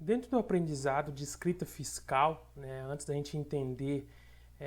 Dentro do aprendizado de escrita fiscal, né, antes da gente entender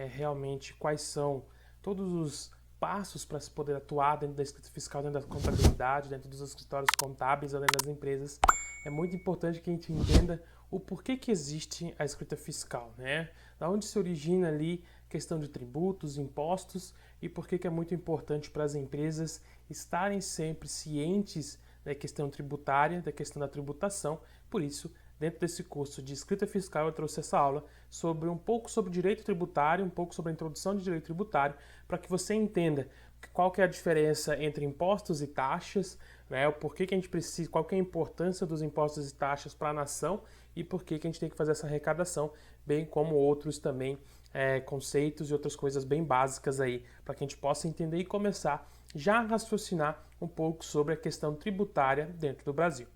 realmente quais são todos os passos para se poder atuar dentro da escrita fiscal, dentro da contabilidade, dentro dos escritórios contábeis ou dentro das empresas, é muito importante que a gente entenda o porquê que existe a escrita fiscal, né? Da onde se origina ali a questão de tributos, impostos e por que é muito importante para as empresas estarem sempre cientes da questão tributária, da questão da tributação. Por isso, dentro desse curso de escrita fiscal, eu trouxe essa aula sobre um pouco sobre direito tributário, um pouco sobre a introdução de direito tributário, para que você entenda qual que é a diferença entre impostos e taxas, né, o porquê que a gente precisa, qual que é a importância dos impostos e taxas para a nação e por que a gente tem que fazer essa arrecadação, bem como outros também conceitos e outras coisas bem básicas aí, para que a gente possa entender e começar já a raciocinar um pouco sobre a questão tributária dentro do Brasil.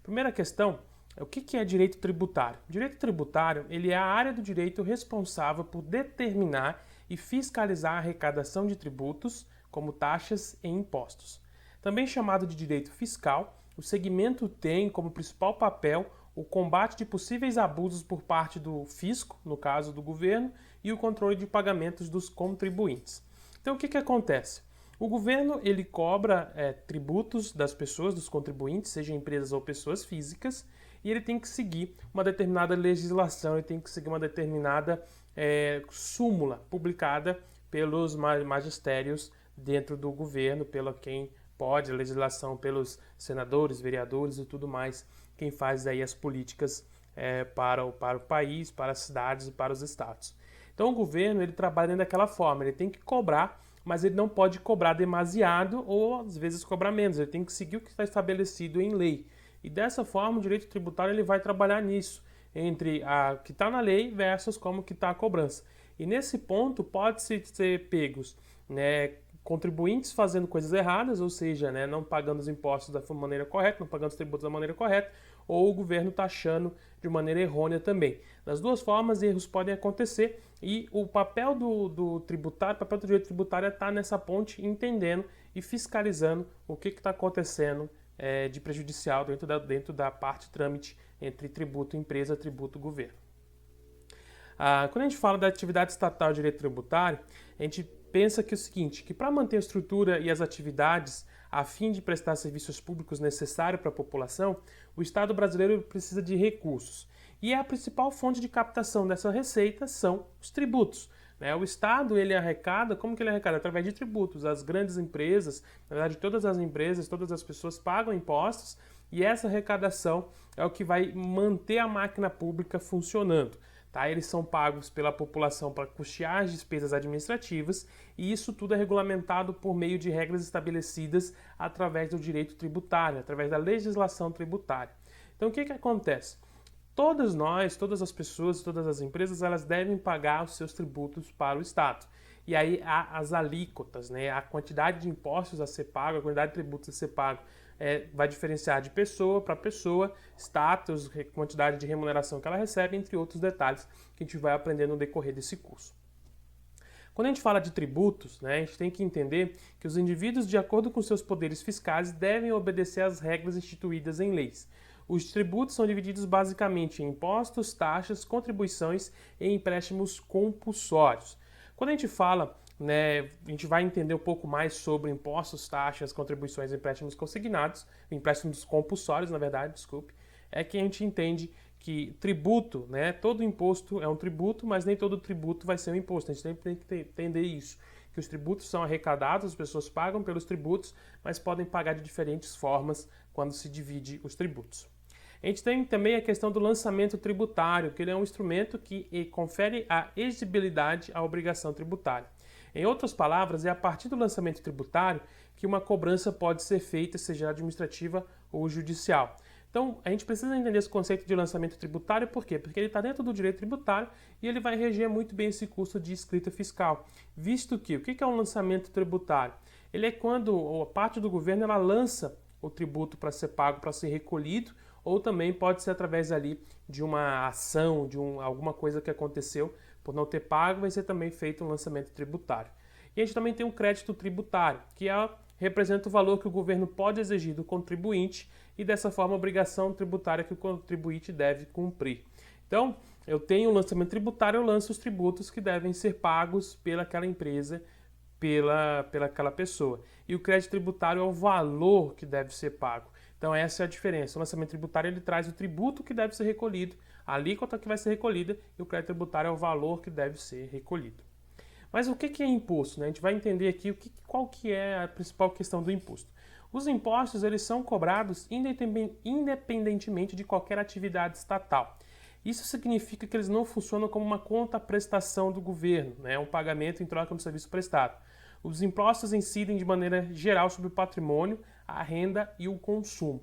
Primeira questão, o que é direito tributário? Direito tributário, ele é a área do direito responsável por determinar e fiscalizar a arrecadação de tributos, como taxas e impostos. Também chamado de direito fiscal, o segmento tem como principal papel o combate de possíveis abusos por parte do fisco, no caso do governo, e o controle de pagamentos dos contribuintes. Então, o que acontece? O governo ele cobra tributos das pessoas, dos contribuintes, sejam empresas ou pessoas físicas, e ele tem que seguir uma determinada legislação, ele tem que seguir uma determinada súmula publicada pelos magistérios dentro do governo, pela quem pode, a legislação pelos senadores, vereadores e tudo mais, quem faz aí as políticas para o país, para as cidades e para os estados. Então o governo ele trabalha daquela forma, ele tem que cobrar, mas ele não pode cobrar demasiado ou às vezes cobrar menos, ele tem que seguir o que está estabelecido em lei. E dessa forma o direito tributário ele vai trabalhar nisso, entre a que está na lei versus como que está a cobrança. E nesse ponto pode-se ser pegos contribuintes fazendo coisas erradas, ou seja, não pagando os impostos da maneira correta, não pagando os tributos da maneira correta, ou o governo taxando de maneira errônea também. Das duas formas, erros podem acontecer e o papel do tributário, o papel do direito tributário é estar nessa ponte, entendendo e fiscalizando o que está acontecendo de prejudicial dentro da parte trâmite entre tributo empresa, tributo governo. Quando a gente fala da atividade estatal de direito tributário, a gente pensa que é o seguinte, que para manter a estrutura e as atividades a fim de prestar serviços públicos necessários para a população, o Estado brasileiro precisa de recursos. E a principal fonte de captação dessa receita são os tributos. O Estado ele arrecada, como que ele arrecada? Através de tributos. As grandes empresas, na verdade todas as empresas, todas as pessoas pagam impostos e essa arrecadação é o que vai manter a máquina pública funcionando. Eles são pagos pela população para custear as despesas administrativas e isso tudo é regulamentado por meio de regras estabelecidas através do direito tributário, através da legislação tributária. Então o que acontece? Todas as pessoas, todas as empresas, elas devem pagar os seus tributos para o Estado. E aí há as alíquotas, a quantidade de impostos a ser pago, a quantidade de tributos a ser pago vai diferenciar de pessoa para pessoa, status, quantidade de remuneração que ela recebe, entre outros detalhes que a gente vai aprender no decorrer desse curso. Quando a gente fala de tributos, a gente tem que entender que os indivíduos, de acordo com seus poderes fiscais, devem obedecer às regras instituídas em leis. Os tributos são divididos basicamente em impostos, taxas, contribuições e empréstimos compulsórios. Quando a gente fala, a gente vai entender um pouco mais sobre impostos, taxas, contribuições e empréstimos consignados, empréstimos compulsórios, na verdade, desculpe, é que a gente entende que tributo, todo imposto é um tributo, mas nem todo tributo vai ser um imposto. A gente tem que entender isso, que os tributos são arrecadados, as pessoas pagam pelos tributos, mas podem pagar de diferentes formas quando se divide os tributos. A gente tem também a questão do lançamento tributário, que ele é um instrumento que confere a exigibilidade à obrigação tributária. Em outras palavras, é a partir do lançamento tributário que uma cobrança pode ser feita, seja administrativa ou judicial. Então, a gente precisa entender esse conceito de lançamento tributário, por quê? Porque ele está dentro do direito tributário e ele vai reger muito bem esse curso de escrita fiscal. Visto que, o que é um lançamento tributário? Ele é quando a parte do governo ela lança o tributo para ser pago, para ser recolhido, ou também pode ser através ali de uma ação, de alguma coisa que aconteceu por não ter pago, vai ser também feito um lançamento tributário. E a gente também tem um crédito tributário, que é representa o valor que o governo pode exigir do contribuinte e, dessa forma, a obrigação tributária que o contribuinte deve cumprir. Então, eu tenho o lançamento tributário, eu lanço os tributos que devem ser pagos pelaquela empresa, pelaquela pessoa. E o crédito tributário é o valor que deve ser pago. Então, essa é a diferença. O lançamento tributário ele traz o tributo que deve ser recolhido, a alíquota que vai ser recolhida, e o crédito tributário é o valor que deve ser recolhido. Mas o que é imposto, né? A gente vai entender aqui qual que é a principal questão do imposto. Os impostos eles são cobrados independentemente de qualquer atividade estatal. Isso significa que eles não funcionam como uma contraprestação do governo, né? Um pagamento em troca do serviço prestado. Os impostos incidem de maneira geral sobre o patrimônio, a renda e o consumo.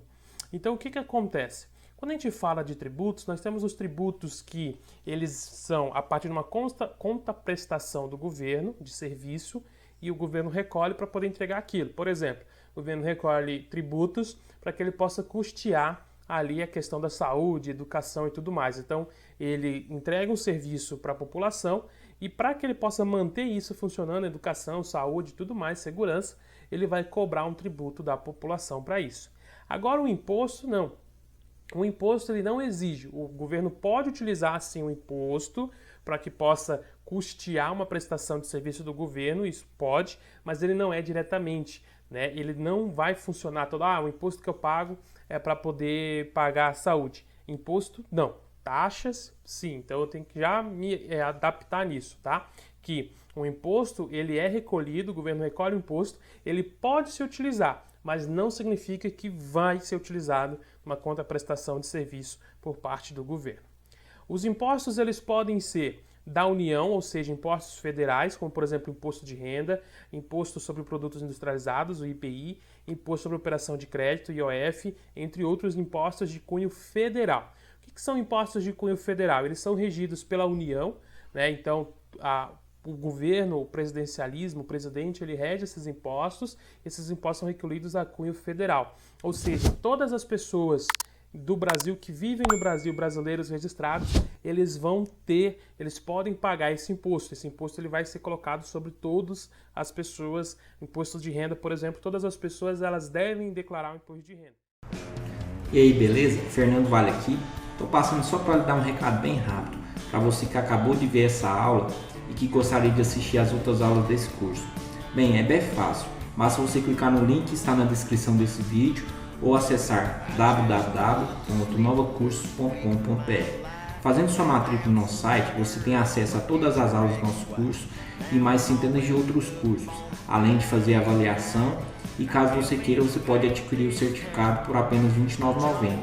Então, o que acontece? Quando a gente fala de tributos, nós temos os tributos que eles são a partir de uma contraprestação do governo de serviço e o governo recolhe para poder entregar aquilo. Por exemplo, o governo recolhe tributos para que ele possa custear ali a questão da saúde, educação e tudo mais. Então, ele entrega um serviço para a população e para que ele possa manter isso funcionando, educação, saúde e tudo mais, segurança, ele vai cobrar um tributo da população para isso. Agora, o imposto, não. O imposto ele não exige. O governo pode utilizar, sim, o imposto para que possa custear uma prestação de serviço do governo, isso pode, mas ele não é diretamente, né? Ele não vai funcionar todo, o imposto que eu pago é para poder pagar a saúde. Imposto, não. Taxas, sim. Então eu tenho que já me adaptar nisso, tá? Que o imposto, ele é recolhido, o governo recolhe o imposto, ele pode se utilizar, mas não significa que vai ser utilizado uma contraprestação de serviço por parte do governo. Os impostos, eles podem ser da União, ou seja, impostos federais, como por exemplo imposto de renda, imposto sobre produtos industrializados, o IPI, imposto sobre operação de crédito, IOF, entre outros impostos de cunho federal. O que são impostos de cunho federal? Eles são regidos pela União, né? Então o governo, o presidencialismo, o presidente, ele rege esses impostos são recolhidos a cunho federal. Ou seja, todas as pessoas do Brasil que vivem no Brasil, brasileiros registrados, eles podem pagar esse imposto. Esse imposto ele vai ser colocado sobre todas as pessoas. Imposto de renda, por exemplo, todas as pessoas elas devem declarar o imposto de renda. E aí, beleza? Fernando Vale aqui. Estou passando só para lhe dar um recado bem rápido para você que acabou de ver essa aula e que gostaria de assistir as outras aulas desse curso. Bem, é bem fácil. Basta você clicar no link que está na descrição desse vídeo ou acessar www.novacursos.com.br. Fazendo sua matrícula no nosso site, você tem acesso a todas as aulas do nosso curso e mais centenas de outros cursos, além de fazer avaliação e caso você queira, você pode adquirir o certificado por apenas R$ 29,90.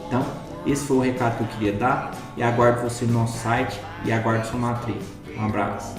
Então, esse foi o recado que eu queria dar e aguardo você no nosso site e aguardo sua matrícula. Um abraço.